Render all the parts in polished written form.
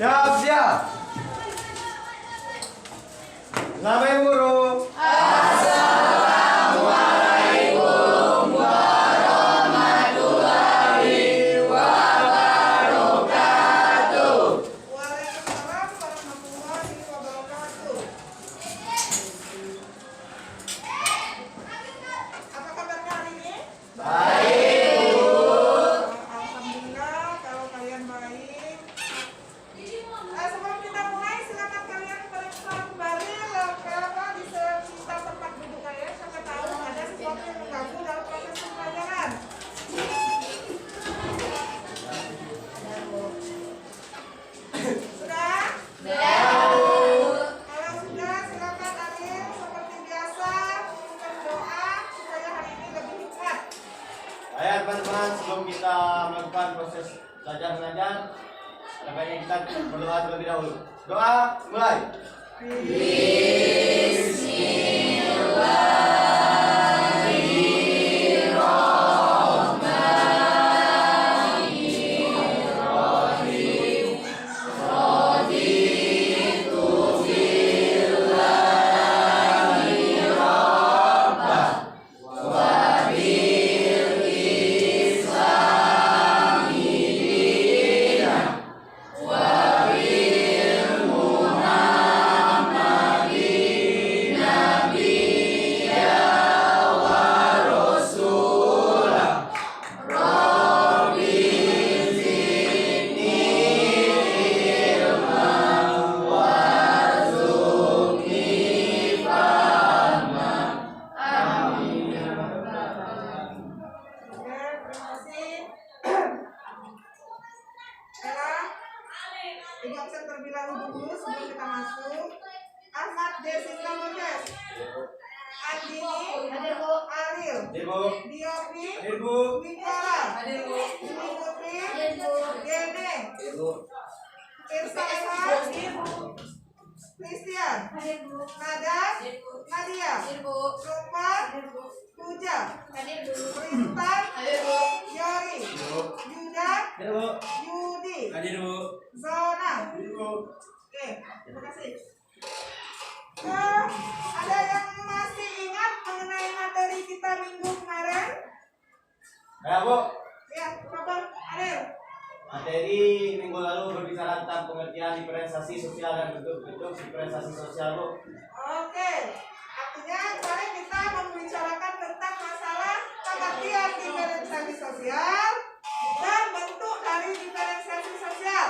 Siap, siap. Selamat guru. Waalaikumsalam warahmatullahi wabarakatuh. Apa kabarnya hari ini? Alhamdulillah kalau kalian baik. Sebelum kita mulai, silakan kalian periksa kembali di sekitar tempat duduk kalian. Siapa tahu ada sesuatu yang mengganggu dalam proses pembelajaran. Sudah? Kalau sudah, silakan Ariel seperti biasa untuk doa supaya hari ini lebih hikmat. Baik teman-teman, sebelum kita melakukan proses belajar mengajar, baiknya kita berdoa terlebih dahulu. Doa mulai. Oke, terima kasih. Ella, ibu absen terlebih dahulu sebelum kita masuk. Ahmad Jessica Moses, Andini, Ariel, Ibu, Diopi, Ibu, Wikola, Juni Putri, Gene, Irsala, Christian, Nadas, Nadia, Rupa, Puja, Tristan, Yori, Yuda, Yudi, Zona. Oke, terima kasih. Ada yang masih ingat mengenai materi kita minggu kemarin? ya Bu. Ya, coba Ariel. Materi minggu lalu berbicara tentang pengertian diferensiasi sosial dan bentuk-bentuk diferensiasi sosial Bu. Oke, artinya kemarin kita membicarakan tentang masalah pengertian diferensiasi sosial dan bentuk dari diferensiasi sosial.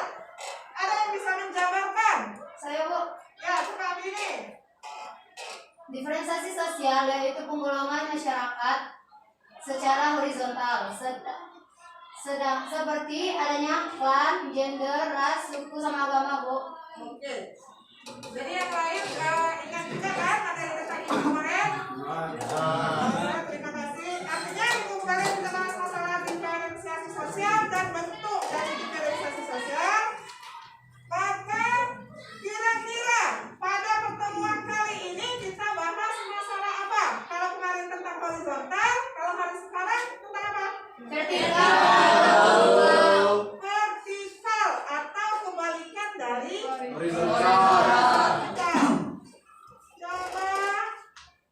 Ada yang bisa menjabarkan? Saya Bu, Ya, coba ini. diferensiasi sosial yaitu penggolongan masyarakat secara horizontal, sedang seperti adanya klan, gender, ras, suku, sama agama Bu. Oke. Jadi yang lain ingat juga kan materi tentang itu kemarin? Terima kasih. Artinya minggu kemarin kita bahas masalah diferensiasi sosial dan bentuk dari diferensiasi sosial. Maka kira-kira pada pertemuan kali ini kita bahas masalah apa? Kalau kemarin tentang horizontal, kalau hari sekarang tentang apa? Vertikal. Vertikal atau kebalikan dari Horizontal. Coba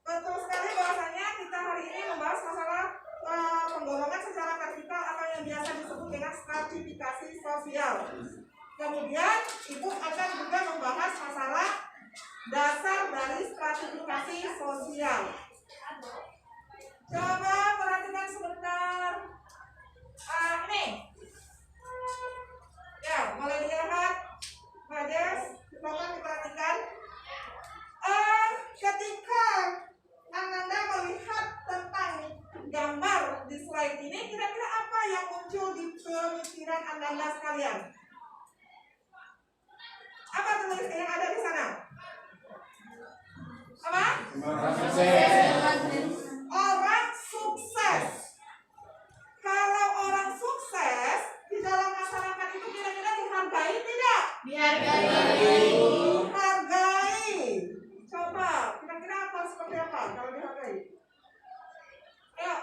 betul sekali bahwasanya kita hari ini membahas masalah penggolongan secara vertikal atau yang biasa disebut dengan stratifikasi sosial. Kemudian ibu akan juga membahas masalah dasar dari stratifikasi sosial. Coba perhatikan sebentar. Ini. Ya, mulai dilihat. Majes, coba diperhatikan. Ketika Ananda melihat tentang gambar di slide ini, kira-kira apa yang muncul di pemikiran Ananda sekalian? Apa tulis yang ada di sana? Apa? Orang sukses. Kalau orang sukses di dalam masyarakat itu kira-kira dihargai tidak? Dihargai. Hargai. Coba, kira-kira apa seperti apa kalau dihargai? Ayo.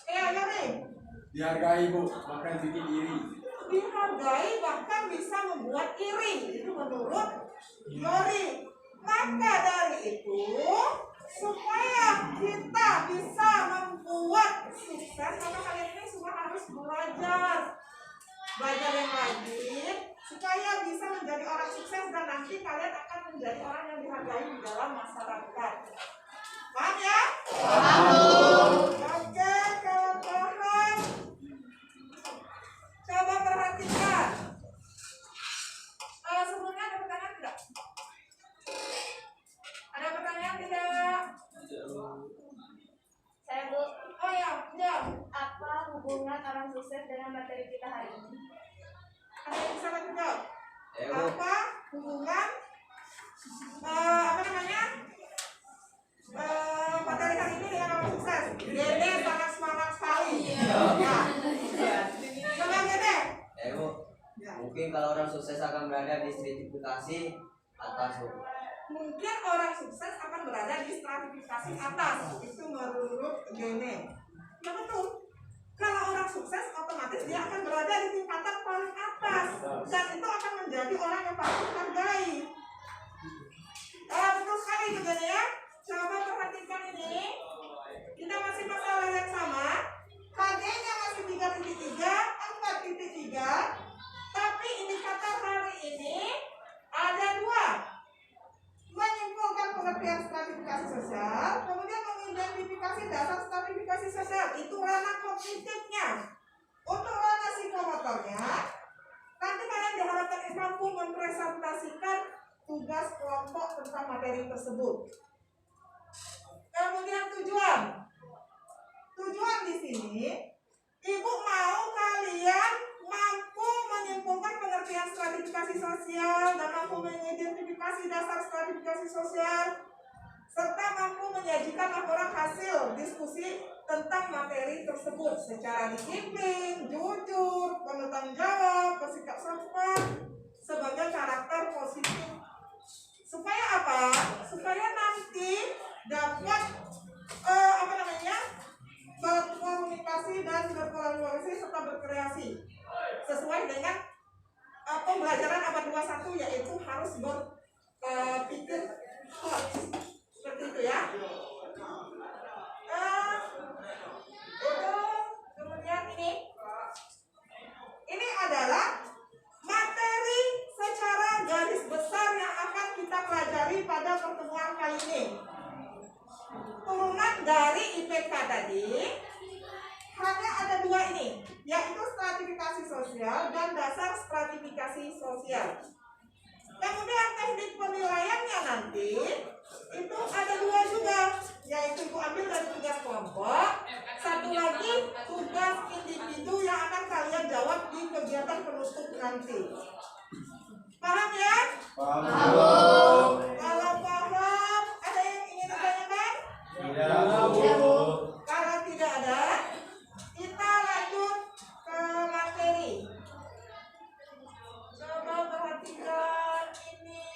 Ayo, Yori. Dihargai Bu, bahkan bikin iri. dihargai, bahkan bisa membuat iri. Itu menurut Glory. Maka dari itu, supaya kita bisa membuat sukses, maka kalian ini semua harus belajar yang rajin supaya bisa menjadi orang sukses, dan nanti kalian akan menjadi orang yang dihargai di dalam masyarakat. Paham ya? Oke, kalau paham, coba perhatikan. Sebelumnya ada pertanyaan tidak? Ada pertanyaan tidak? Saya Bu, Oh ya, jawab. apa hubungan orang sukses dengan materi kita hari ini? Ada yang bisa bantu jawab? Ayo. Apa hubungan apa namanya materi hari ini dengan orang sukses? Dede sangat semangat sekali. Ya. Coba Dede. Mungkin kalau orang sukses akan berada di stratifikasi atas. Mungkin orang sukses akan berada di stratifikasi atas. Itu menurut Dede. Ya betul. Kalau orang sukses otomatis dia akan berada di tingkatan paling atas, dan itu akan menjadi orang yang paling dihargai. Betul sekali juga ya. Coba perhatikan ini. Kita masih masalah yang sama. KD-nya masih 3.3, 4.3. Tapi indikator hari ini ada dua. Menyimpulkan pengertian stratifikasi sosial, kemudian mengidentifikasi dasar stratifikasi sosial. Itu ranah kognitifnya. Untuk ranah psikomotornya, nanti kalian diharapkan mampu mempresentasikan tugas kelompok tentang materi tersebut. Kemudian tujuan di sini, Ibu mau kalian mampu menyimpulkan pengertian stratifikasi sosial dan mampu mengidentifikasi dasar stratifikasi sosial, serta mampu menyajikan laporan hasil diskusi tentang materi tersebut secara disiplin, jujur, bertanggung jawab, bersikap sopan, sebagai karakter positif. Supaya apa? Supaya nanti dapat berkomunikasi dan berkolaborasi serta berkreasi sesuai dengan pembelajaran abad 21, yaitu harus berpikir kuat. Seperti itu ya. Kemudian ini adalah materi secara garis besar yang akan kita pelajari pada pertemuan kali ini. Turunan dari IPK tadi hanya ada dua ini, yaitu stratifikasi sosial dan dasar stratifikasi sosial. Kemudian teknik penilaiannya nanti itu ada dua juga, yaitu Ibu ambil dari tugas kelompok, satu lagi tugas individu yang akan kalian jawab di kegiatan penutup nanti. Paham ya? Paham. Kalau paham, ada yang ingin ditanyakan? Tidak. Kalau tidak ada, kita lanjut ke materi. Coba perhatikan ini.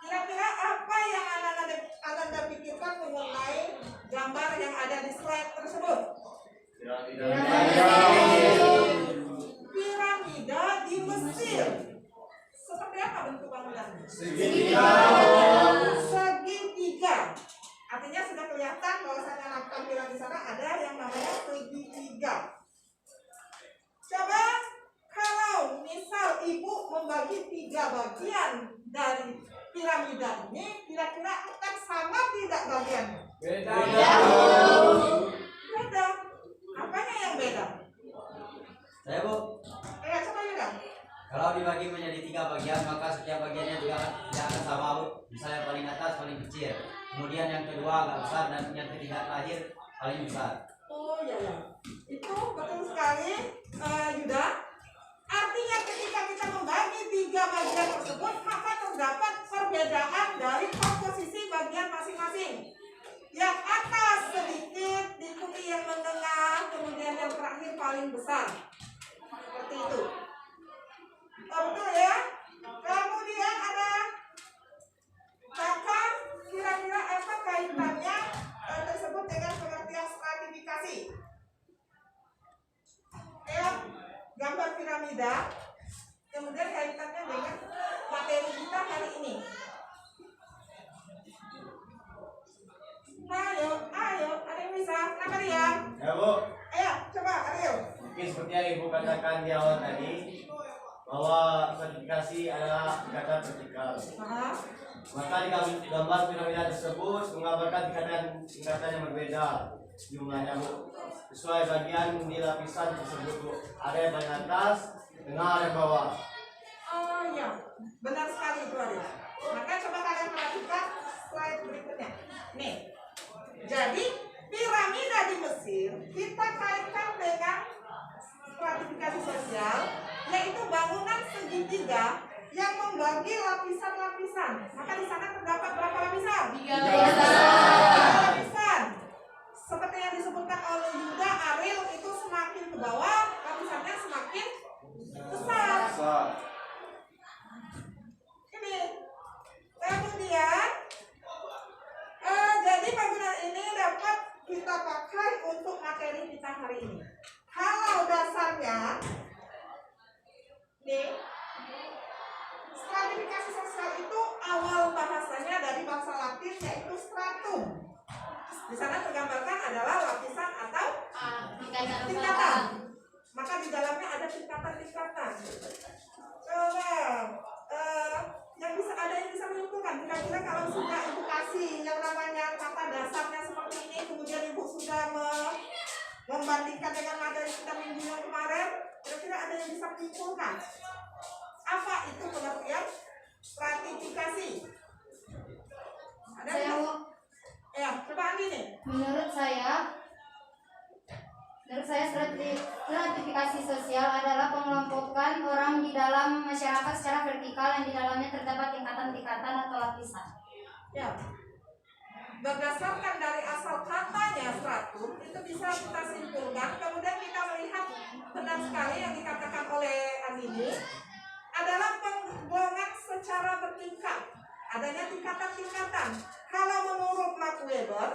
Kira-kira apa yang Anda pikirkan mengenai gambar yang ada di slide tersebut? Piramida di Mesir. Seperti apa bentuk bangunannya? Segitiga. Artinya sudah kelihatan bahwasanya tampilan di sana ada yang namanya segitiga. Coba kalau misal Ibu membagi 3 bagian dari piramida ini, kira-kira akan sama tidak bagiannya? Beda. Beda. Apanya yang beda? Saya Bu, Coba juga. kalau dibagi menjadi 3 bagian maka setiap bagiannya juga tidak akan sama Bu. Misalnya paling atas paling kecil, kemudian yang kedua agak besar, dan yang ketiga terakhir paling besar. Oh iya ya, itu betul sekali Yuda. Artinya ketika kita membagi 3 bagian tersebut, maka terdapat perbedaan dari komposisi bagian masing-masing. Yang atas sedikit, diikuti yang menengah, kemudian yang terakhir paling besar. Seperti itu. Betul ya? Kemudian ada maka kira-kira apa kaitannya tersebut dengan pengertian stratifikasi? tidak? Kemudian kaitannya dengan materi kita hari ini. Ayo, ada yang bisa? Kenapa dia? Ya Bu, Ayo, coba, ayo. mungkin seperti yang Ibu katakan di awal tadi, bahwa sertifikasi adalah tingkatan vertikal. Maka di gambar piramida tersebut menggambarkan tingkatan yang berbeda jumlahnya Bu. Sesuai bagian di lapisan tersebut Bu. Ada yang paling atas, tengah, ada yang bawah. Oh iya, benar sekali itu Aris. Maka coba kalian perhatikan slide berikutnya. Nih, jadi piramida di Mesir kita kaitkan dengan stratifikasi sosial, yaitu bangunan segitiga yang membagi lapisan-lapisan. Maka di sana terdapat berapa lapisan? 3 lapisan. Seperti yang disebutkan oleh Yuda, Ariel itu semakin ke bawah, lapisannya semakin besar. Ini. Kemudian, jadi bangunan ini dapat kita pakai untuk materi kita hari ini. Kalau dasarnya, nih, stratifikasi sosial itu awal bahasanya dari bahasa Latin yaitu stratum. Di sana tergambarkan adalah lapisan atau tingkatan. Maka di dalamnya ada tingkatan-tingkatan. Yang bisa menentukan kira-kira kalau sudah ibu kasih yang namanya kata dasarnya seperti ini, kemudian ibu sudah membandingkan dengan materi kita minggu yang kemarin, kira-kira ada yang bisa menyimpulkan apa itu pengertian stratifikasi? Ada yang? Ya, coba Andi nih. Menurut saya stratifikasi sosial adalah pengelompokan orang di dalam masyarakat secara vertikal yang di dalamnya terdapat tingkatan-tingkatan atau lapisan. Ya. Berdasarkan dari asal katanya stratum, itu bisa kita simpulkan. Kemudian kita melihat benar sekali yang dikatakan oleh Andini adalah penggolongan secara bertingkat. Adanya tingkatan-tingkatan. Kalau menurut Max Weber,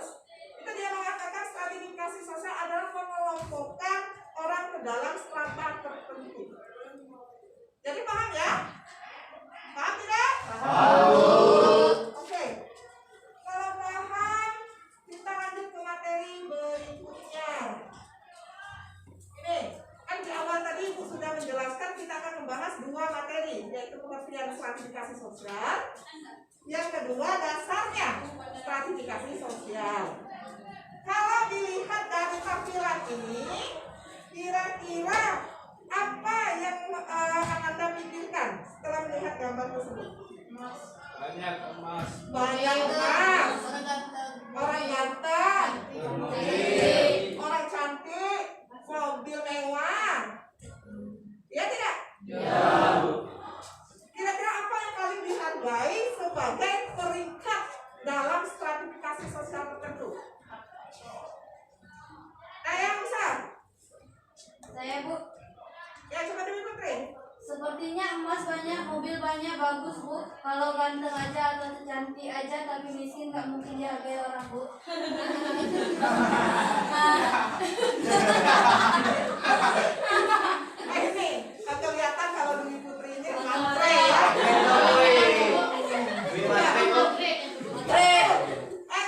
itu dia mengatakan stratifikasi sosial adalah pengelompokan orang ke dalam strata tertentu. Jadi paham ya? Paham tidak? Paham. Oke. Kalau paham, kita lanjut ke materi berikutnya. Ini, kan di awal tadi Ibu sudah menjelaskan kita akan membahas 2 materi, yaitu pengertian stratifikasi sosial. Yang kedua, dasarnya stratifikasi sosial. Kalau dilihat dari tampilan ini, kira-kira apa yang Anda pikirkan setelah melihat gambar tersebut? Banyak emas. Banyak emas, orang ganteng, orang cantik, mobil mewah. Ya tidak? Ya. Kira-kira apa yang paling dihargai sebagai peringkat dalam stratifikasi sosial tertentu? Yang besar? Saya Bu, Ya coba dulu Putri. sepertinya emas banyak, mobil banyak, bagus Bu. Kalau ganteng aja atau cantik aja tapi miskin nggak mungkin dihargai orang Bu. Ini kelihatan kalau Dwi Putri ini matre ya.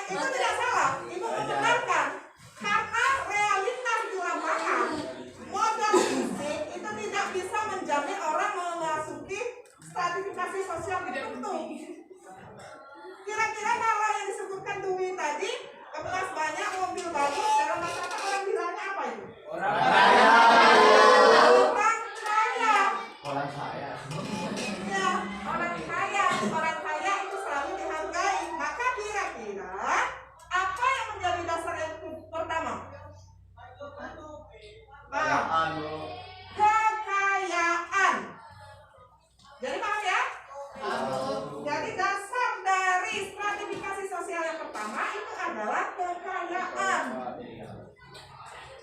Itu tidak salah. Ibu membenarkan karena realitas di lapangan modal fisik itu tidak bisa menjamin orang memasuki stratifikasi sosial tertentu. Kira-kira kalau yang disebutkan Dwi tadi, emas banyak, mobil bagus, dalam masyarakat orang bilangnya apa itu? Orang kaya. Orang kaya. Orang kaya. Ya, orang kaya itu selalu dihargai. Maka kira-kira apa yang menjadi dasar yang pertama? Kayaan Bu. Kekayaan. Jadi paham ya? Jadi dasar dari stratifikasi sosial yang pertama itu adalah kekayaan.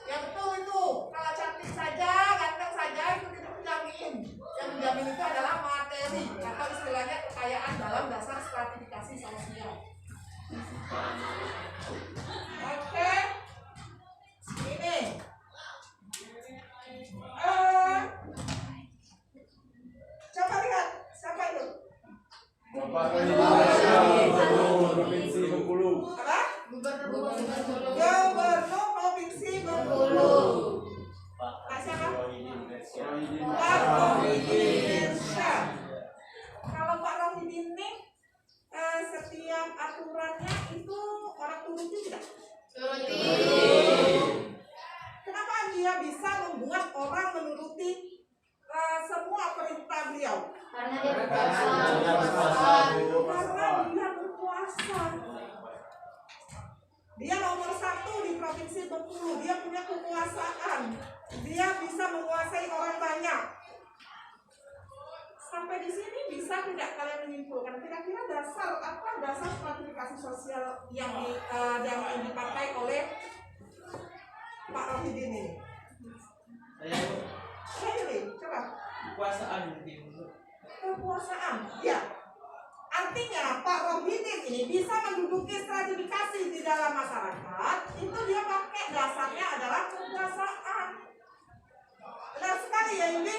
Ya betul itu. Kalau cantik saja, ganteng saja itu tidak menjamin. Yang menjamin itu adalah materi atau istilahnya kekayaan dalam dasar stratifikasi sosial. Oke. Ini. Provinsi Bengkulu. Apa? Gubernur Gubernur Provinsi Bengkulu. Pak siapa? Pak Rohidin Syah. Kalau Pak Rohidin ini setiap aturannya itu orang turuti tidak? Turuti. Kenapa dia bisa membuat orang menuruti semua perintah beliau? Karena dia berkuasa. Karena dia berkuasa. Dia nomor 1 di Provinsi Bengkulu. Dia punya kekuasaan. Dia bisa menguasai orang banyak. Sampai di sini bisa tidak kalian menyimpulkan kira-kira dasar stratifikasi sosial yang dipakai oleh Pak Rohidin ini? Coba. Kekuasaan. Ya. Artinya Pak Rohidin ini bisa menduduki stratifikasi di dalam masyarakat. Itu dia pakai dasarnya adalah kekuasaan. Benar sekali ya ini.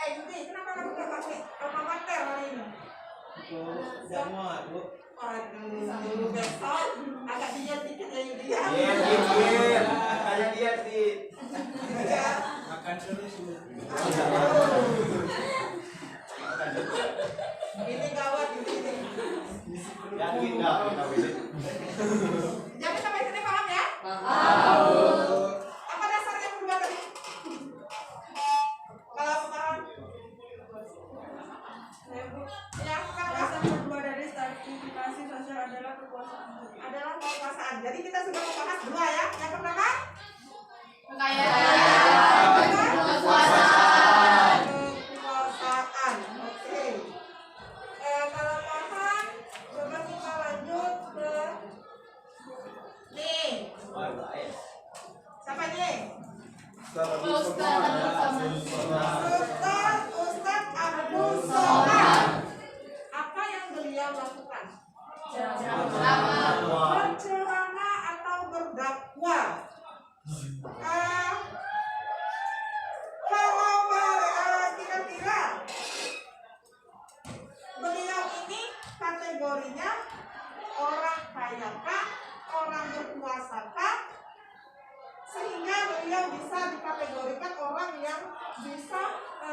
Yudi, kenapa kamu nggak pakai alma mater hari ini? Aduh, besok agak diet dikit ya Yudi ya. Iya. Kayak dia sih. Makan terus. Ini gawat ini. Yakin nggak kita ini? Jangan sampai sini paham ya? Paham. Apa dasarnya berubah tadi? Kalau paham? Ya, kan dasar kedua dari stratifikasi sosial adalah kekuasaan. Jadi kita sudah membahas 2 ya. Yang pertama, Kekuasaan. Kekuasaan. Oke. Kalau paham, coba kita lanjut ke nih. Siapa nih? Ustaz Abdul Somad. Apa yang beliau lakukan? Berceramah atau berdakwah. Kira-kira beliau ini kategorinya orang kaya kah, orang berkuasa kah, sehingga beliau bisa dikategorikan orang yang bisa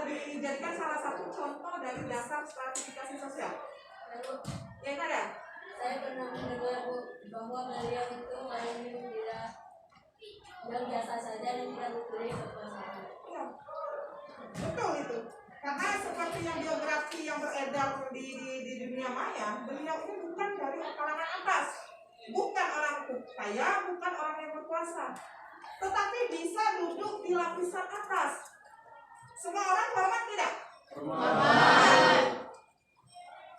dijadikan salah satu contoh dari dasar stratifikasi sosial. Yang ada? Saya pernah mendengar bahwa beliau itu hanya tidak yang biasa saja dan tidak mempunyai kekuasaan. Ya, betul itu. Karena seperti yang biografi yang beredar di dunia maya, beliau ini bukan dari kalangan atas, bukan orang kaya, bukan orang yang berkuasa, tetapi bisa duduk di lapisan atas. Semua orang hormat tidak? Hormat.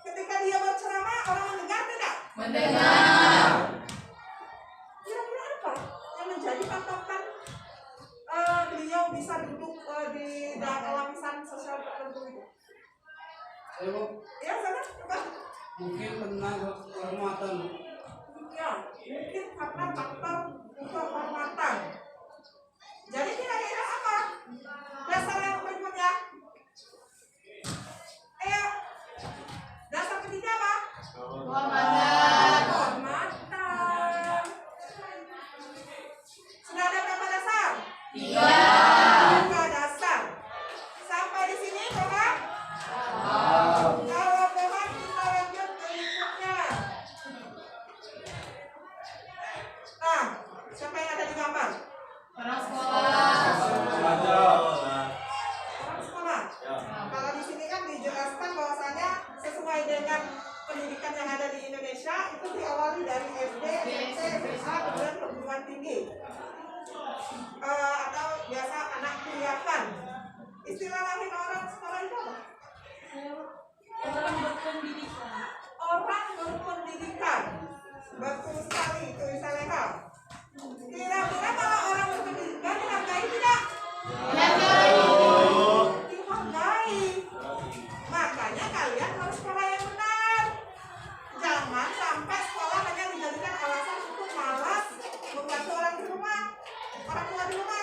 Ketika dia berceramah, orang mendengar tidak? Mendengar. Kira-kira apa yang menjadi patokan beliau bisa duduk di lapisan sosial tertentu itu? Ya, sana, coba. Mungkin tentang kehormatan. Ya, mungkin karena faktor kehormatan. Jadi kira-kira apa dasar yang berikutnya? Dasar ketiga apa? Kehormatan. Kehormatan. Sudah ada berapa dasar? 3. 3 dasar. Sampai di sini, Bapak? Kalau Bapak kita lanjut ke berikutnya. Siapa yang ada di gambar? Orang sekolah. Orang sekolah. Kalau di sini kan dijelaskan bahwasanya sesuai dengan pendidikan yang ada di Indonesia itu diawali dari SD, SMP, SMA, kemudian perguruan tinggi, atau biasa anak kuliahan. Istilah lain orang sekolah itu apa? Orang berpendidikan. Orang berpendidikan. Betul sekali itu Isaleha. Kira-kira kalau orang berpendidikan dihargai tidak? Dihargai. Makanya kalian harus sekolah yang benar. Jangan sampai sekolah hanya dijadikan alasan untuk malas membantu orang di rumah, orang tua di rumah.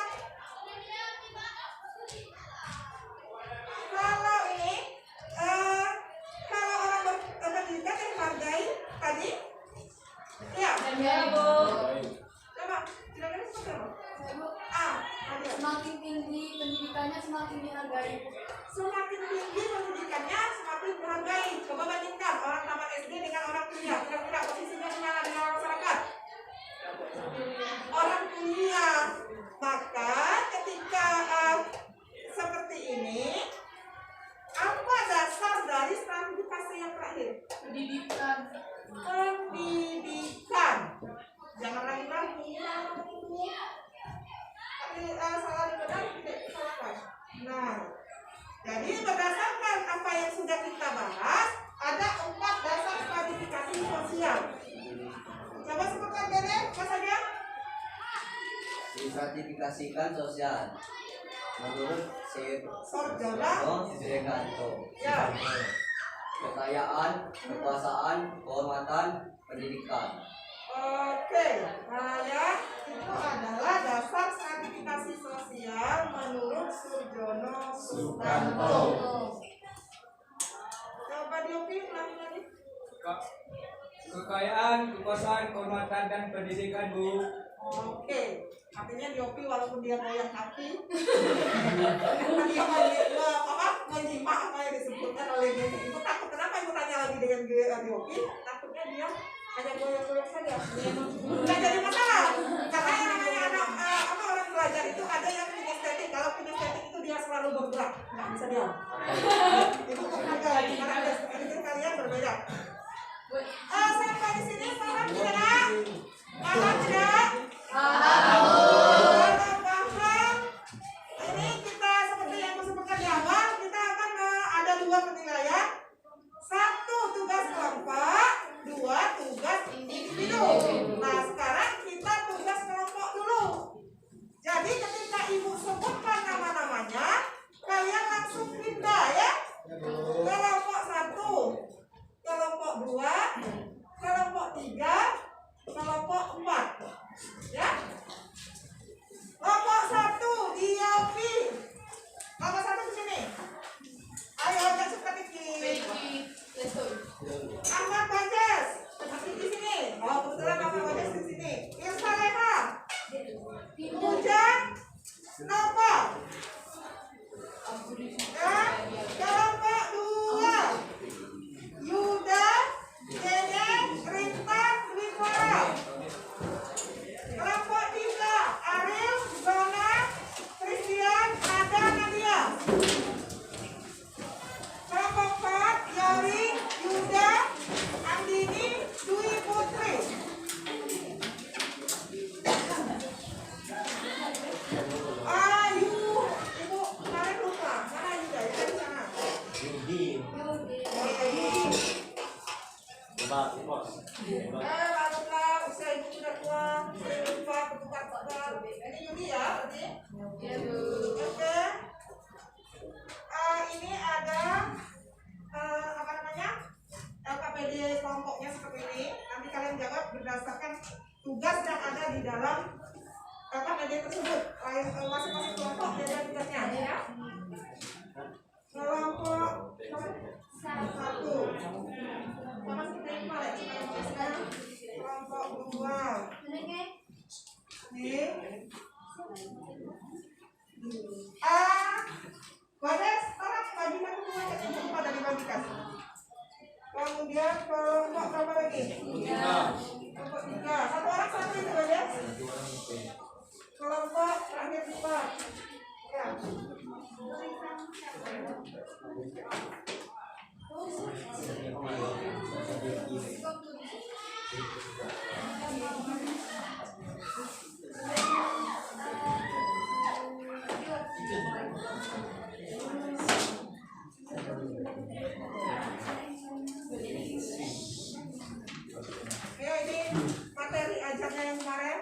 stratifikasikan sosial menurut Sarjana. Srekanto. Ya. Kekayaan, kekuasaan, kehormatan, pendidikan. Oke, saya itu adalah dasar stratifikasi sosial menurut Surjono Sutanto. Coba diupin lagi. Kekayaan, kekuasaan, kehormatan dan pendidikan, Bu. Oke, artinya diopi walaupun dia goyang kaki. Karena dia menyimak apa yang disebutkan oleh dia. Ibu takut kenapa ibu tanya lagi dengan diopi? Takutnya dia hanya goyang-goyang saja. Nggak jadi masalah. Karena yang namanya orang belajar itu ada yang kinestetik. Kalau kinestetik itu dia selalu bergerak, nggak bisa diam. Itu berbeda. Karena ada seperti kalian berbeda. Sampai di sini paham tidak? Paham tidak? Kalau paham, ini kita seperti yang aku sebutkan di awal, kita akan ada 2 penilaian. 1 tugas kelompok, 2 tugas individu. Nah sekarang kita tugas kelompok dulu. Jadi ketika ibu sebutkan nama-namanya, kalian langsung pindah ya. Kelompok 1, kelompok 2, kelompok 3, kelompok 4. Ya. Kelompok 1 diopi. Kelompok 1 di sini. Ayo kita cepat dikit. Ahmad Bajes masih di sini. Oh kebetulan Ahmad Bajes di sini. Irsa Leha, Ujang, Nova. Ya. Kelompok 2 Yuda, Dede, Rintan, Wikora. Kelompok 3 Ariel, Zona, Christian, Ada, Nadia. Kelompok 4 Yori, Yuda, Andini, Dwi Putri. Ayu, ibu kemarin lupa. Mana Yuda? Yuda di sana. Yudi. Coba, Bos. Barulah usia ibu sudah tua. Saya lupa ketukar-tukar. Ini Yudi ya, berarti? Oke. Ini ada apa namanya? LKPD kelompoknya seperti ini. Nanti kalian jawab berdasarkan tugas yang ada di dalam LKPD tersebut. Masing-masing kelompok beda tugasnya ya. Kelompok 1 sama seperti yang kemarin. Kelompok 2 nih. Badas, tolong bagikan semua yang semua dari bagikan. Kemudian kelompok berapa lagi? Kelompok 3. 1 orang 1 itu Badas. Kelompok terakhir 4. Ya. Ayo ini materi ajarnya yang kemarin.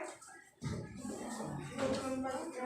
Tulis saja.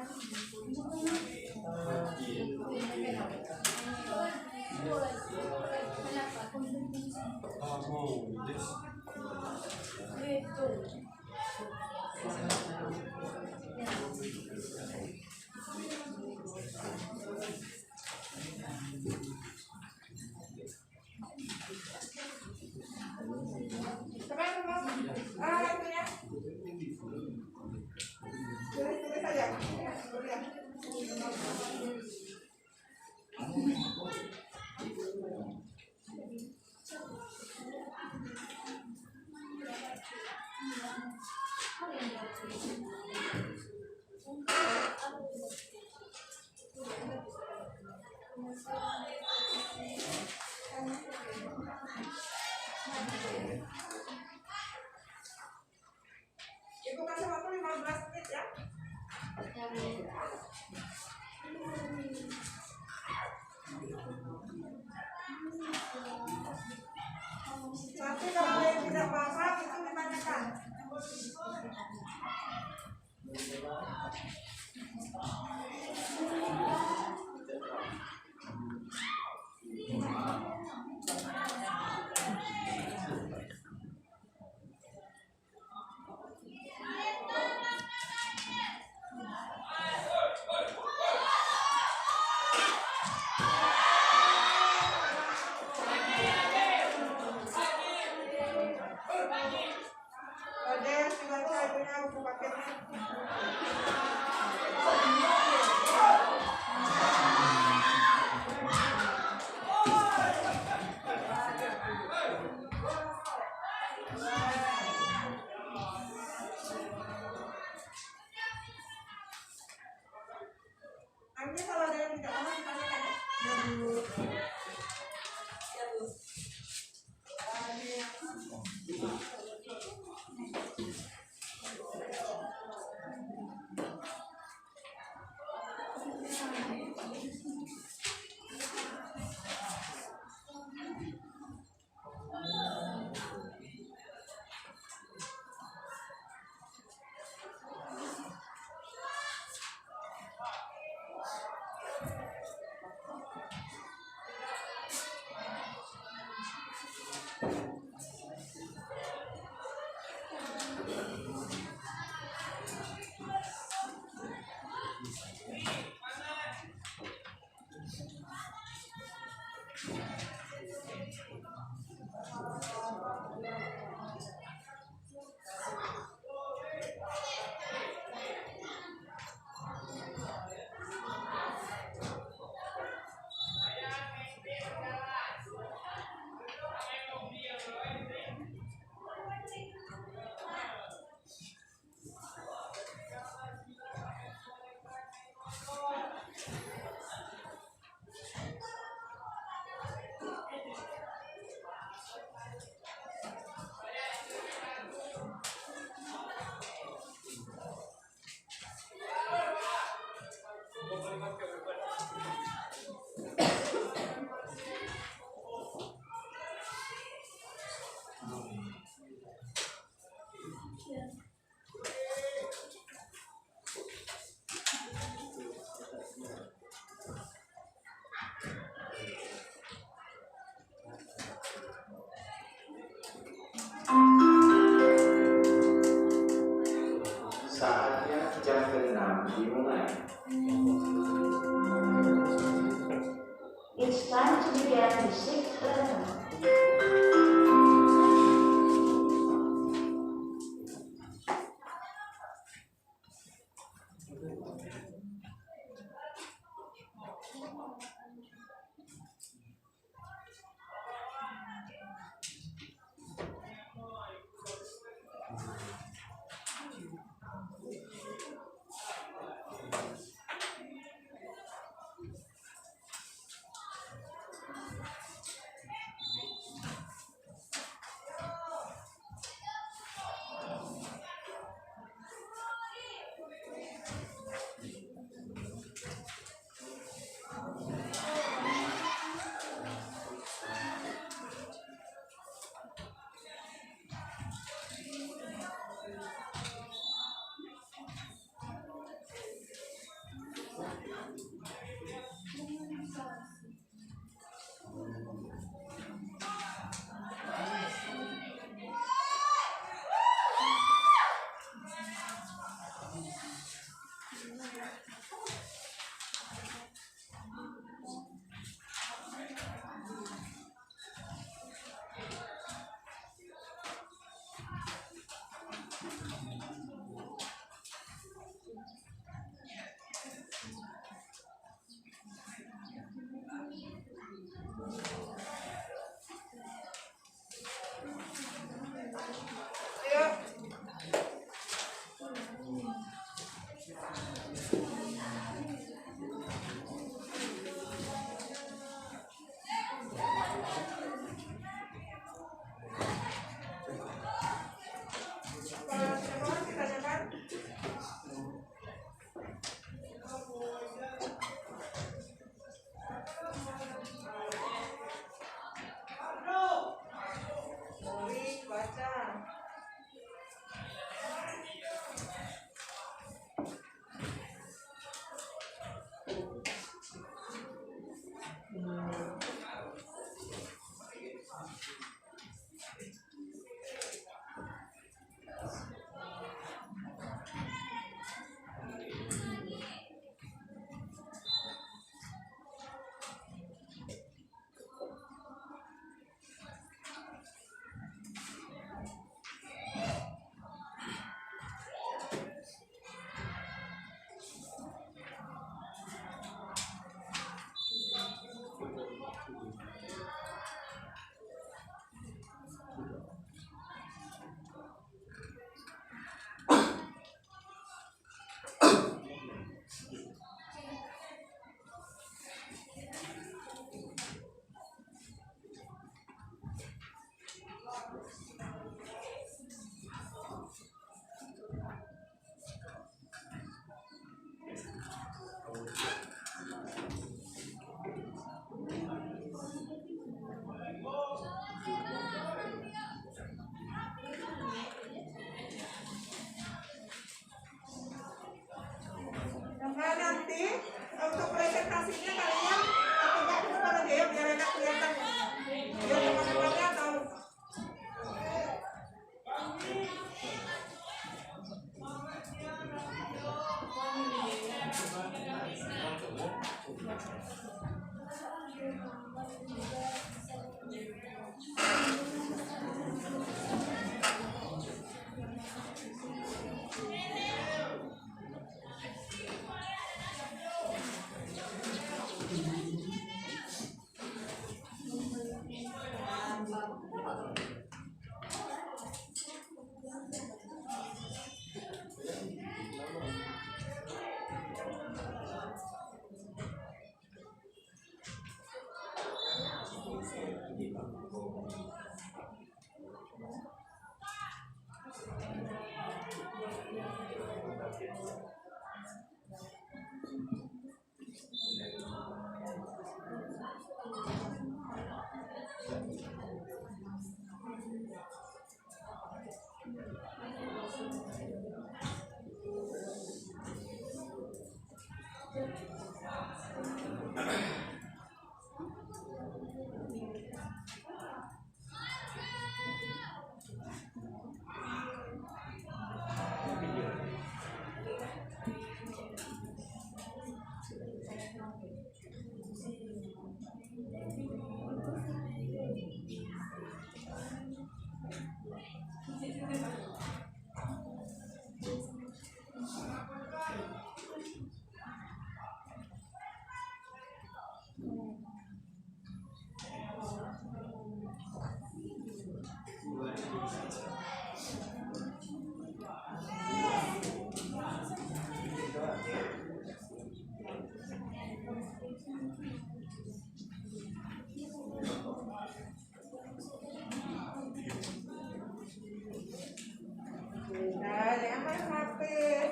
Nah, jangan main HP,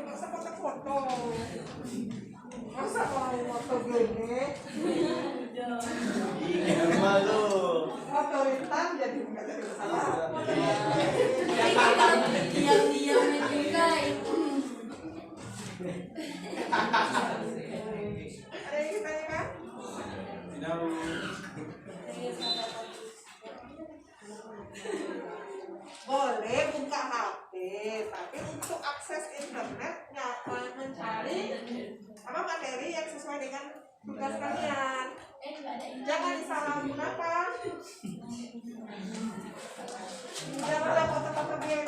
masa foto-foto. Masa mau foto gini? Ini malu. Foto hitam jadi nggak jadi masalah. Diam-diamnya juga itu. Ada yang ditanyakan? Boleh buka HP, tapi untuk akses internetnya mencari apa materi yang sesuai dengan tugas kalian. Jangan disalahgunakan. Jangan ada foto-foto gini.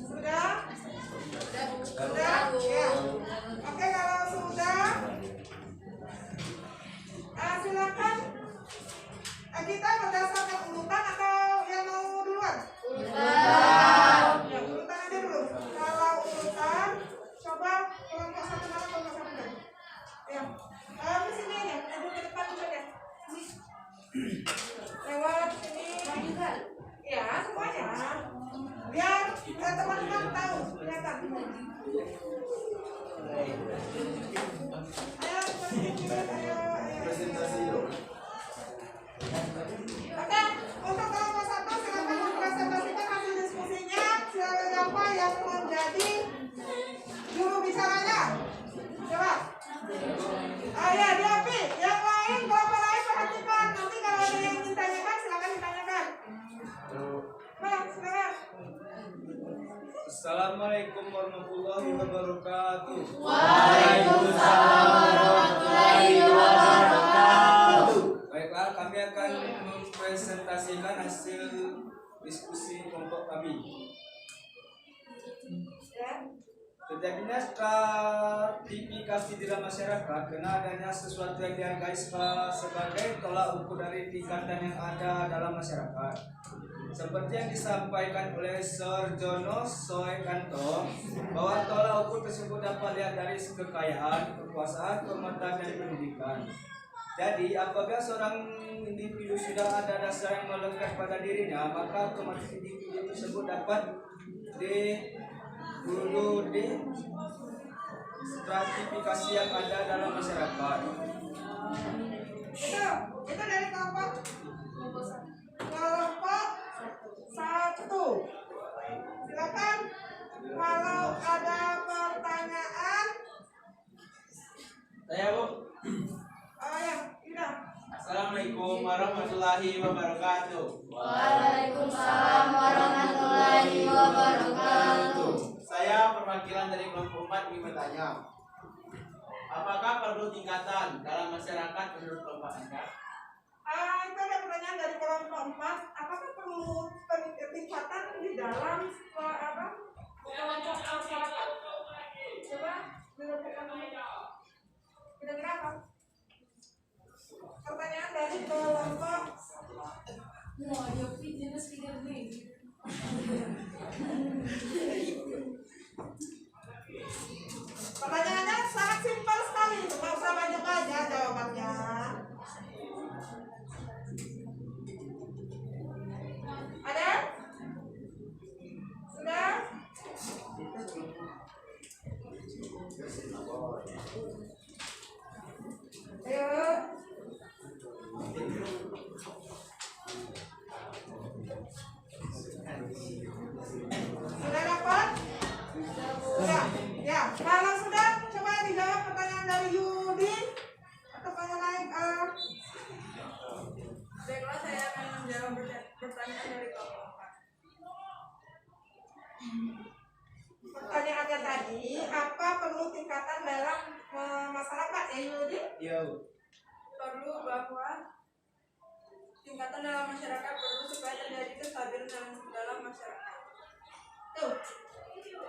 Sudah? Sudah? Ya. Oke, kalau sudah, silakan. Kita berdasarkan urutan atau yang mau duluan? Ya, urutan aja dulu. Kalau urutan, coba kelompok satu mana kelompok satu mana? Ya, di sini ya, ada ke depan juga ya. Lewat sini. Ya, semuanya. Biar teman-teman tahu, kelihatan. Ayo, presentasi yuk. Oke, untuk kelompok satu silakan mempresentasikan hasil diskusinya. Siapa yang menjadi juru bicaranya? Coba. Ya, Diopi. Yang lain, kelompok lain perhatikan. Nanti kalau ada yang ingin tanyakan, silakan ditanyakan. Nah, silakan. Assalamualaikum warahmatullahi wabarakatuh. Waalaikumsalam warahmatullahi wabarakatuh. Baiklah, kami akan mempresentasikan hasil diskusi kelompok kami. Terjadinya stratifikasi di dalam masyarakat karena adanya sesuatu yang dihargai sebagai tolak ukur dari tingkatan yang ada dalam masyarakat. Seperti yang disampaikan oleh Sarjono Soekanto bahwa tolak ukur tersebut dapat dilihat dari kekayaan, kekuasaan, kehormatan, dan pendidikan. Jadi apabila seorang individu sudah ada dasar yang melekat pada dirinya, maka otomatis individu tersebut dapat dulu di stratifikasi yang ada dalam masyarakat. Itu dari kelompok satu. Silakan kalau ada pertanyaan. Saya Bu. Oh ya, Ina. Assalamualaikum warahmatullahi warahmatullahi wabarakatuh. Waalaikumsalam warahmatullahi wabarakatuh. Saya perwakilan dari kelompok 4 ingin bertanya, apakah perlu tingkatan dalam masyarakat menurut kelompok Anda? Itu ada pertanyaan dari kelompok 4. Apakah perlu peningkatan di dalam kelompok masyarakat? Coba dilakukan kira-kira apa? Pertanyaan dari kelompok pertanyaannya sangat simpel sekali, nggak usah banyak-banyak jawabannya. Ada? Sudah? Ayo. Sudah dapat? Sudah. Ya, kalau sudah coba dijawab pertanyaan dari Yudi atau yang lain. Baiklah, saya akan menjawab pertanyaan dari kelompok 4. Pertanyaannya tadi, apa perlu tingkatan dalam masyarakat ya Yudi? Yo. Perlu bahwa tingkatan dalam masyarakat perlu supaya terjadi kestabilan dalam masyarakat. Tuh.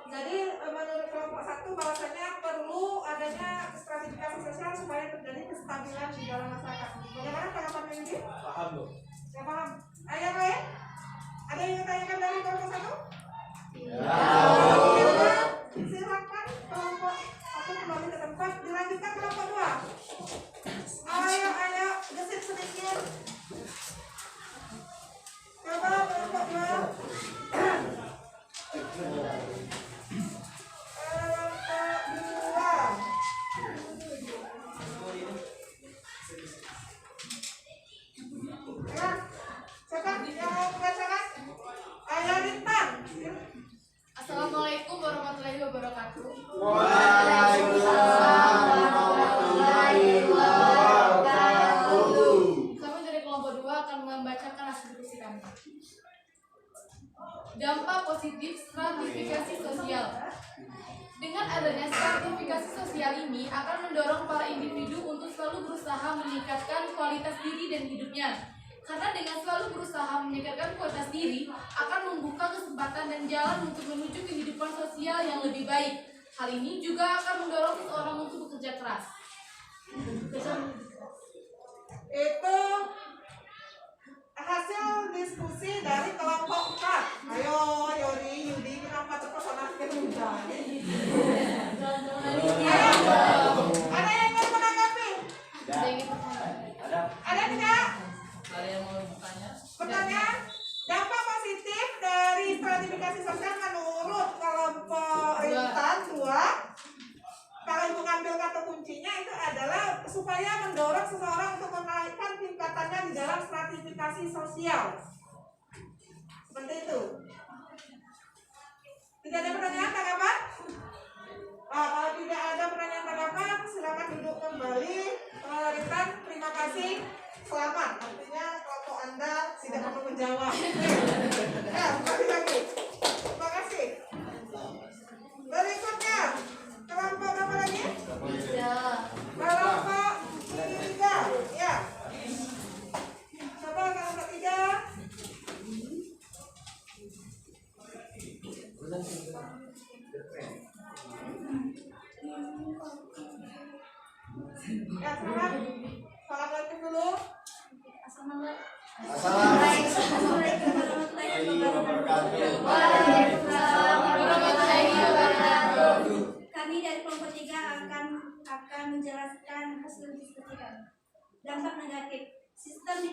Jadi menurut kelompok 1 bahwasanya perlu adanya stratifikasi sosial supaya terjadi kestabilan di dalam masyarakat. Bagaimana tanggapan ini? Paham, Bu? Ya paham. Ayo yang lain? Ada yang ditanyakan dari kelompok 1? Ya. Silakan kelompok 1 kembali ke tempat. Dilanjutkan kelompok 2. Ayo, gesit sedikit. Coba kelompok 2. Assalamualaikum warahmatullahi wabarakatuh. Waalaikumsalam warahmatullahi wabarakatuh. Kami dari kelompok 2 akan membacakan hasil diskusi kami. Dampak positif stratifikasi sosial. Dengan adanya stratifikasi sosial ini akan mendorong para individu untuk selalu berusaha meningkatkan kualitas diri dan hidupnya. Karena dengan selalu berusaha meningkatkan kualitas diri akan membuka kesempatan dan jalan untuk menuju kehidupan sosial yang lebih baik. Hal ini juga akan mendorong seseorang untuk bekerja keras. Itu hasil diskusi dari kelompok 4. Ayo Yudi, kenapa terpesona kerja? Ada yang ingin menanggapi? Ada tidak? Ada yang mau bertanya? Pertanyaan, dampak positif dari stratifikasi sosial menurut kelompok rentan 2, kalau ibu ngambil kata kuncinya itu adalah supaya mendorong seseorang untuk menaikkan tingkatannya di dalam stratifikasi sosial. Seperti itu. Tidak ada pertanyaan, tanggapan? Kalau tidak ada pertanyaan tanggapan, silakan duduk kembali. Rentan, terima kasih. Selamat, artinya kelompok Anda tidak perlu menjawab. Ya, kembali lagi. Terima kasih. Berikutnya, kelompok berapa lagi? Kelompok 3. Ya. Coba kelompok 3. Ya, selamat. Assalamualaikum dulu. Assalamualaikum warahmatullahi wabarakatuh. Waalaikumsalam warahmatullahi wabarakatuh. Kami dari kelompok 3 akan menjelaskan hasil diskusi kami. Dampak negatif. Sistem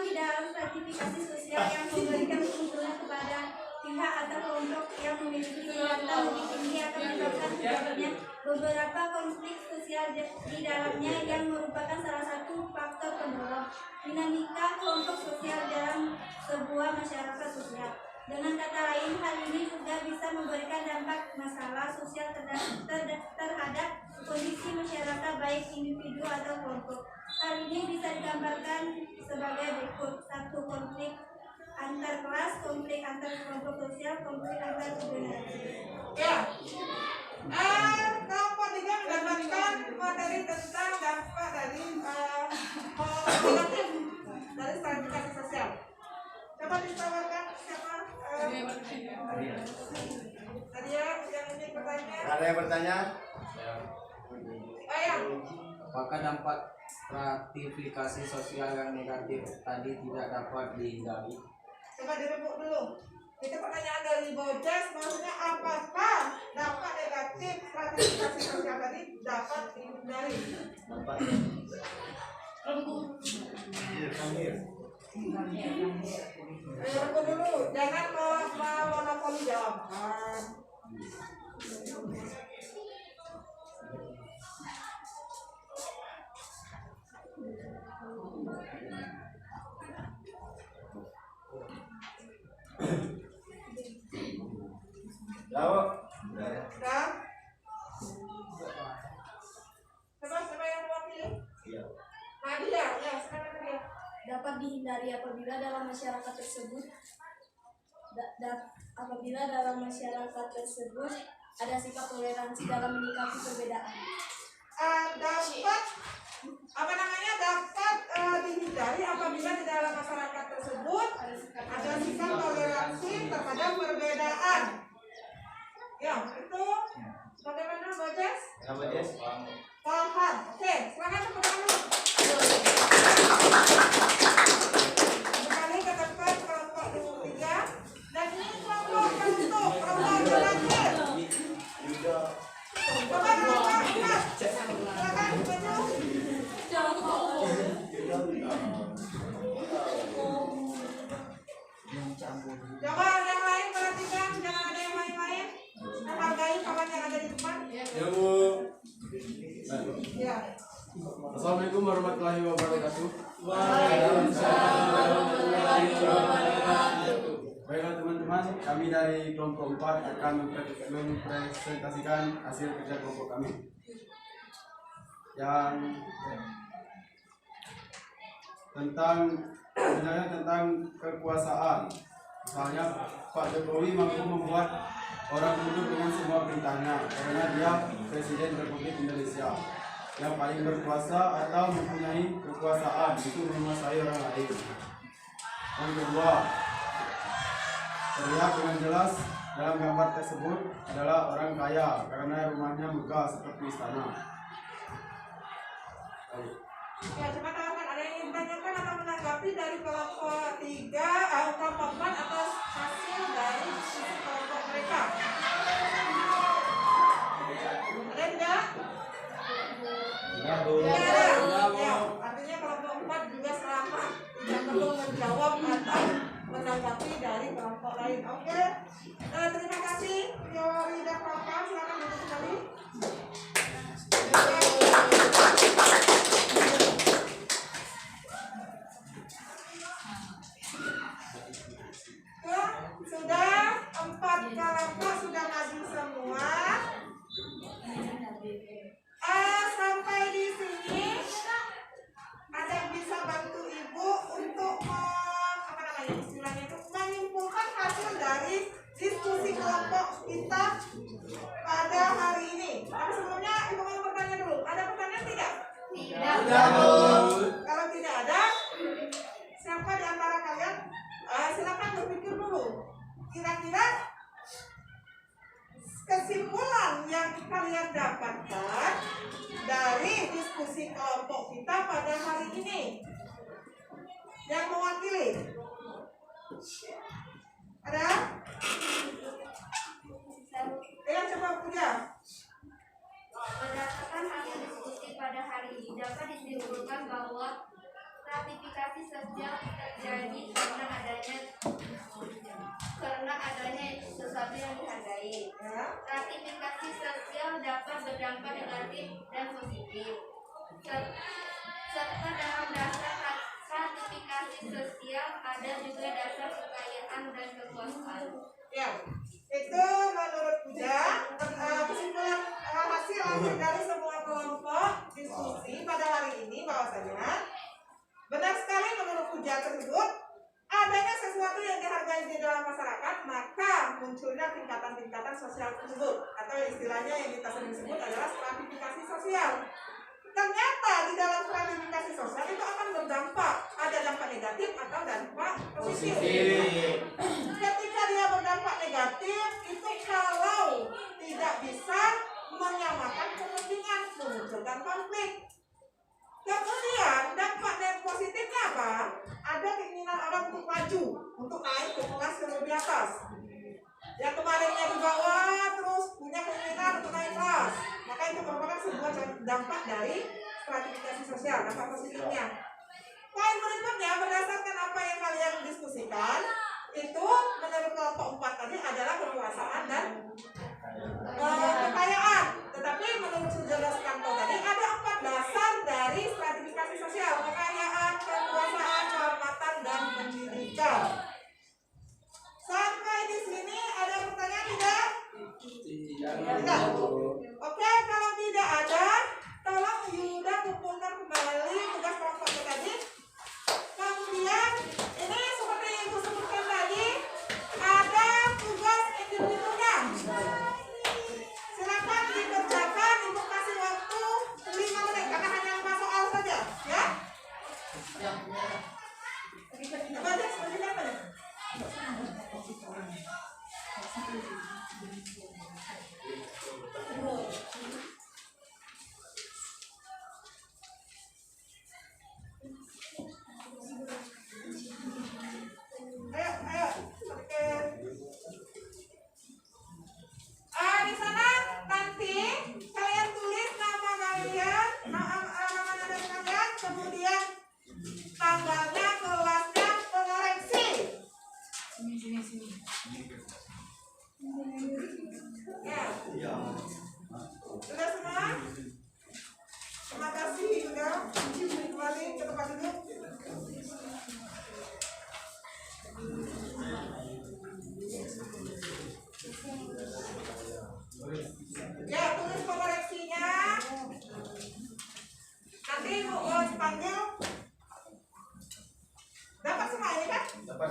di dalam stratifikasi sosial yang memberikan keuntungan kepada pihak atau kelompok yang memiliki tingkatan lebih tinggi akan menyebabkan terjadinya beberapa konflik sosial di dalamnya yang merupakan salah satu faktor pendorong dinamika kelompok sosial dalam sebuah masyarakat sosial. Dengan kata lain, hal ini juga bisa memberikan dampak masalah sosial terhadap kondisi masyarakat baik individu atau kelompok. Hal ini bisa digambarkan sebagai berikut: 1. Konflik antar kelas, konflik antar kelompok sosial, konflik antar generasi. Ya. Kelompok 3 mendapatkan materi tentang dampak dari negatif dari stratifikasi sosial. Coba ditawarkan siapa? Tadi ya, yang ingin bertanya. Ada yang bertanya? Ayah. Apakah dampak stratifikasi sosial yang negatif tadi tidak dapat dihindari? Coba dirembuk dulu. Itu pertanyaan dari Bojas, maksudnya apakah dampak negatif stratifikasi sosial tadi dapat dihindari? Dampak. Rembuk dulu, jangan monopoli jawaban. Jawab. Dah. Siapa yang mewakili? Iya. Nadia, ya sekarang Nadia. Dapat dihindari apabila dalam masyarakat tersebut ada sikap toleransi dalam menyikapi perbedaan. Dapat dihindari apabila di dalam masyarakat tersebut ada sikap toleransi terhadap perbedaan. Ya, itu bagaimana Bojas? Ya, Bojas. Paham. Oke, silakan tepuk tangan dulu. Kembali ke tempat kelompok 3 dan ini kelompok tertutup, kelompok terakhir. Coba kelompok 4. Silakan maju. Coba yang lain perhatikan, jangan ada yang main-main. Menghargai kawan yang ada di depan. Ya Bu. Ya. Assalamualaikum warahmatullahi wabarakatuh. Baiklah teman-teman, kami dari kelompok 4 akan mempresentasikan hasil kerja kelompok kami. Yang tentang kekuasaan. Misalnya Pak Jokowi mampu membuat orang tunduk dengan semua perintahnya karena dia Presiden Republik Indonesia yang paling berkuasa atau mempunyai kekuasaan itu menguasai orang lain. Yang kedua, terlihat dengan jelas dalam gambar tersebut adalah orang kaya karena rumahnya megah seperti istana. Ya, coba tawarkan, ada yang ingin ditanyakan atau menanggapi dari kelompok 3 kelompok 4 atas hasil dari kelompok mereka? Ada tidak? Tidak, Bu. Ya, artinya kelompok 4 juga selamat, tidak perlu menjawab atau menanggapi dari kelompok lain. Oke, terima kasih. Yori dan Papa, silakan duduk kembali. Sudah 4 kelompok sudah maju semua. Sampai di sini ada yang bisa bantu ibu untuk istilahnya itu menyimpulkan hasil dari diskusi kelompok kita pada hari ini. Tapi sebelumnya ibu mau bertanya dulu. Ada pertanyaan tidak? Tidak. Kalau tidak ada, siapa di antara kalian? Silakan berpikir dulu. Kira-kira kesimpulan yang kalian dapatkan dari diskusi kelompok kita pada hari ini yang mewakili ada? Ya, coba punya. Berdasarkan hasil diskusi pada hari ini dapat disimpulkan bahwa stratifikasi sosial terjadi karena adanya sesuatu yang dihargai. Stratifikasi sosial dapat berdampak negatif dan positif. Serta dalam dasar stratifikasi sosial ada juga dasar kekayaan dan kekuasaan. Ya, itu menurut Puja kesimpulan hasil akhir dari semua ujian tersebut adanya sesuatu yang dihargai di dalam masyarakat, maka munculnya tingkatan-tingkatan sosial tersebut, atau istilahnya yang kita sering sebut adalah stratifikasi sosial. Ternyata di dalam stratifikasi sosial itu akan berdampak, ada dampak negatif atau dampak positif. Ketika dia berdampak negatif, itu kalau tidak bisa menyamakan kepentingan, memunculkan konflik. Kemudian dampak positifnya apa? Ada keinginan orang untuk maju, untuk naik ke kelas yang lebih atas. Yang kemarinnya di bawah terus punya keinginan untuk naik kelas. Maka itu merupakan sebuah dampak dari stratifikasi sosial, dampak positifnya. Poin berikutnya berdasarkan apa yang kalian diskusikan, itu menurut kelompok 4 tadi adalah kekuasaan dan kekayaan. Tetapi menurut Saudara Sukanto tadi ada 4 dasar dari stratifikasi sosial: kekayaan, kekuasaan, kehormatan, dan pendidikan. Sampai di sini ada pertanyaan tidak? Tidak. Oke, kalau tidak ada, tolong Yuda kumpulkan kembali tugas kelompoknya tadi. Kemudian ini seperti yang Ibu sebutkan tadi, ada tugas individunya. Silakan dikerjakan, Ibu kasih waktu 5 menit karena hanya 5 soal saja, ya. Coba deh, sebenarnya apa nih? Ayo, oke. Di sana nanti kalian tulis nama kalian, nama dari kalian, kemudian tanggalnya, kelasnya, pengoreksi. Sini. Ya. Sudah semua? Terima kasih Yuda. Kembali ke tempat duduk. Ya, tulis pengoreksinya. Nanti Ibu panggil. Dapat semua ini kan? Dapat.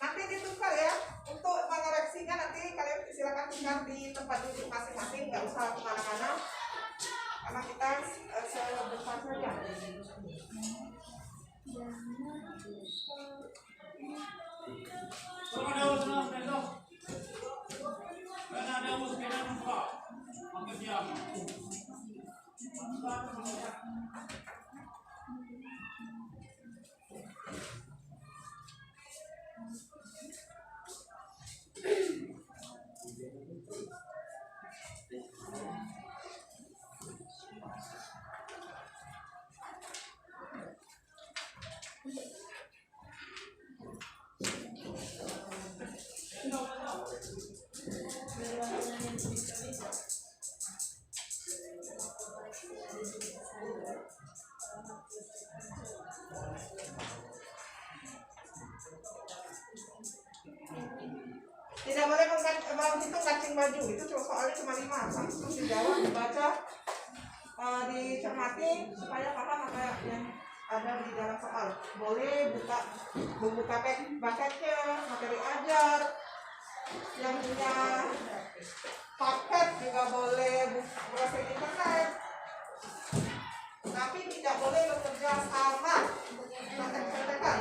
Nanti ditukar ya. Untuk mengoreksinya nanti kalian silakan tinggal di tempat duduk masing-masing, nggak usah kemana-mana karena kita sebentar saja. Tidak boleh menghitung kancing baju, itu soalnya cuma 5. Langsung dijawab, dibaca, dicermati supaya paham apa yang ada di dalam soal. Boleh membuka paketnya, materi ajar, yang punya paket juga boleh browsing internet, tapi tidak boleh bekerja sama untuk praktek-praktekan.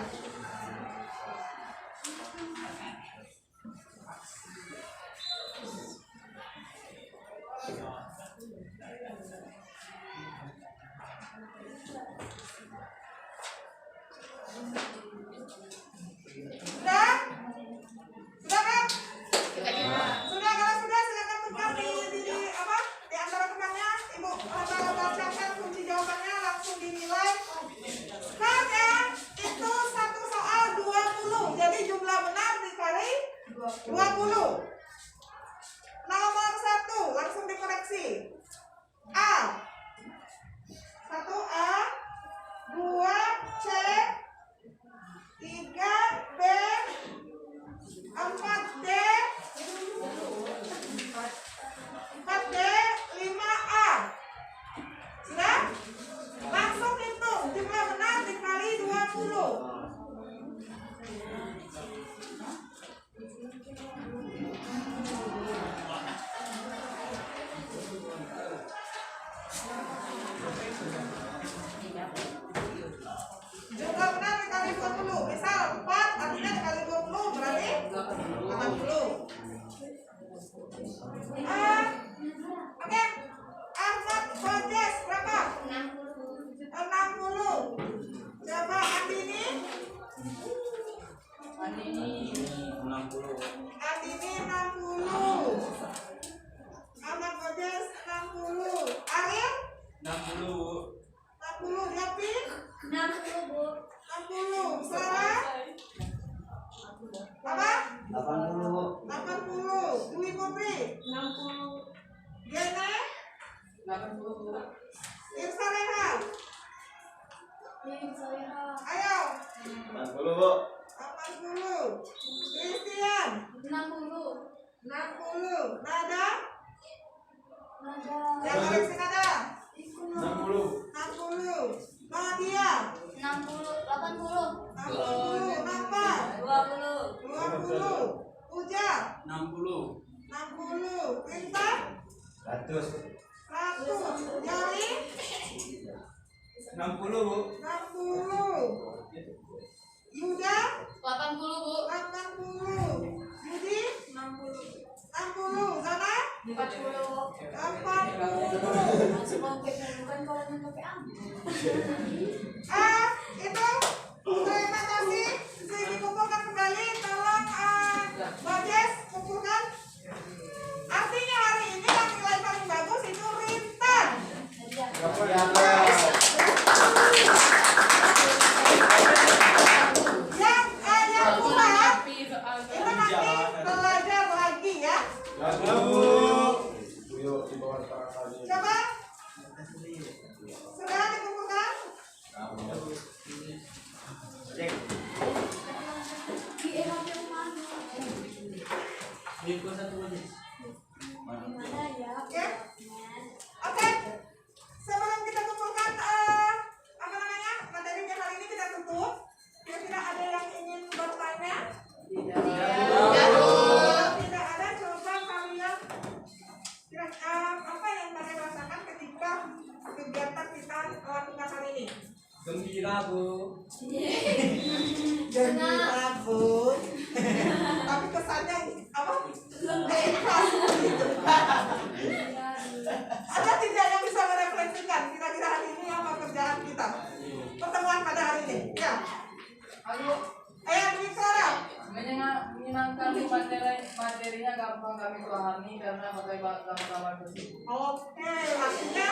Sudah? Sudah kan? Sudah, kalau sudah silakan tukar di antara temannya. Ibu bacakan kunci jawabannya, langsung dinilai. Karena itu satu soal 20, jadi jumlah benar dikali 20. Nomor 1 langsung dikoreksi. A 1A 2C 3B, 4D, 4D, 5A. Sudah? Langsung hitung jumlah benar dikali 20. Jumlah benar dikali 20. Misal 4 artinya dikali 20 berarti 80. Oke. Ahmad Bajes berapa? 60. Coba Andini? Andini 60. Andini 60. Ahmad Bajes 60. Ariel? 60. 60. Yapi? 60 Bu. 60. Sarah? Apa? 80. 80. Dwi Putri? 60. Diana? 80 Bu. Irsa Rehan? Ayo. 40 Bu. 80. Christian? 60. 60. Nada? Nada. Yang koreksi Nada? 60. 60. Nadia? 60, 80. 60. Napa? 20. 20. Uja? 60. 60. Intan? 100. 100. Yori? 60 Bu. 60. Yuda? 80 Bu. 80. Yudi? 60. Zana? 40. 40. Itu terima kasih. Saya dikumpulkan kembali. Tolong Bajes kumpulkan. Artinya hari ini yang nilai paling bagus itu Rintan. Yang kurang itu nanti belajar lagi ya. Coba. Sudah dikumpulkan? Cek. Ya. Oke. Sebelum kita kumpulkan apa namanya materinya hari ini kita tutup. Kira-kira ada yang ingin bertanya? Tidak ada. Coba kalian kira-kira apa yang kalian rasakan ketika kegiatan kita lakukan hari ini? Gembira Bu. Gembira Bu. Tapi kesannya apa? Ikhlas gitu. Ada tidak yang bisa merefleksikan kira-kira hari ini apa kerjaan kita? Pertemuan pada hari ini. Ya. Dwi Clara. Menyenangkan materinya gampang kami pahami karena pakai gambar-gambar kecil. Oke, artinya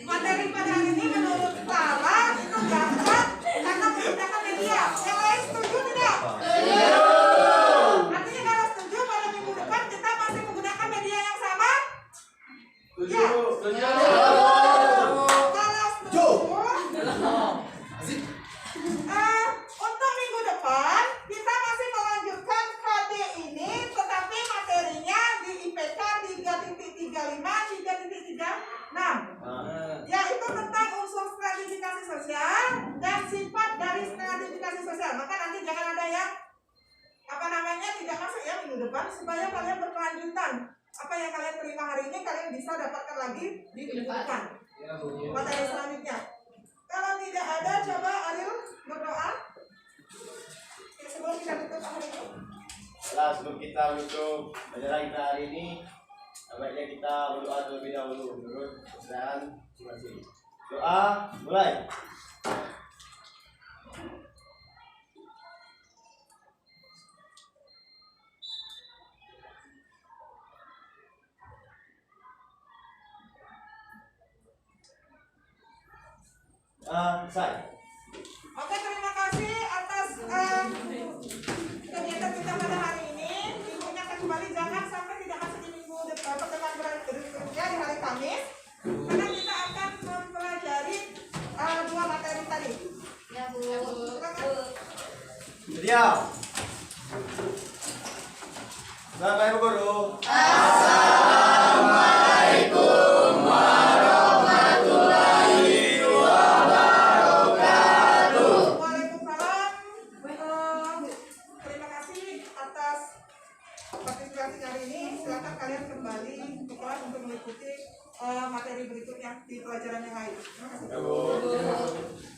materi pada hari ini menurut Clara itu gampang karena menggunakan media. Yang lain setuju tidak? Artinya kalau setuju pada minggu depan kita masih menggunakan media yang sama? Ya. Kalau setuju, untuk minggu depan kita masih melanjutkan KD ini, tetapi materinya di IPK 3.35, 3.36, yaitu tentang unsur stratifikasi sosial dan sifat dari stratifikasi sosial. Maka nanti jangan ada yang apa namanya tidak masuk ya minggu depan, supaya kalian berkelanjutan. Apa yang kalian terima hari ini kalian bisa dapatkan lagi di minggu depan. Materi selanjutnya. Kalau tidak ada, coba Ariel berdoa. Sebelum kita tutup hari ini. Setelah sebelum kita menutup acara kita hari ini, sebaiknya kita berdoa terlebih dahulu menurut keadaan masing-masing. Doa mulai. Selesai. Oke, terima kasih atas kegiatan kita pada hari ini. Infonya kembali jangan sampai tidak masuk di minggu depan pertemuan berikutnya di hari Kamis, karena kita akan mempelajari 2 Diam. Bapak Ibu Guru. Waalaikumsalam. Terima kasih atas partisipasi hari ini. Silakan kalian kembali ke kelas untuk mengikuti materi berikutnya di pelajaran yang lain. Terima kasih.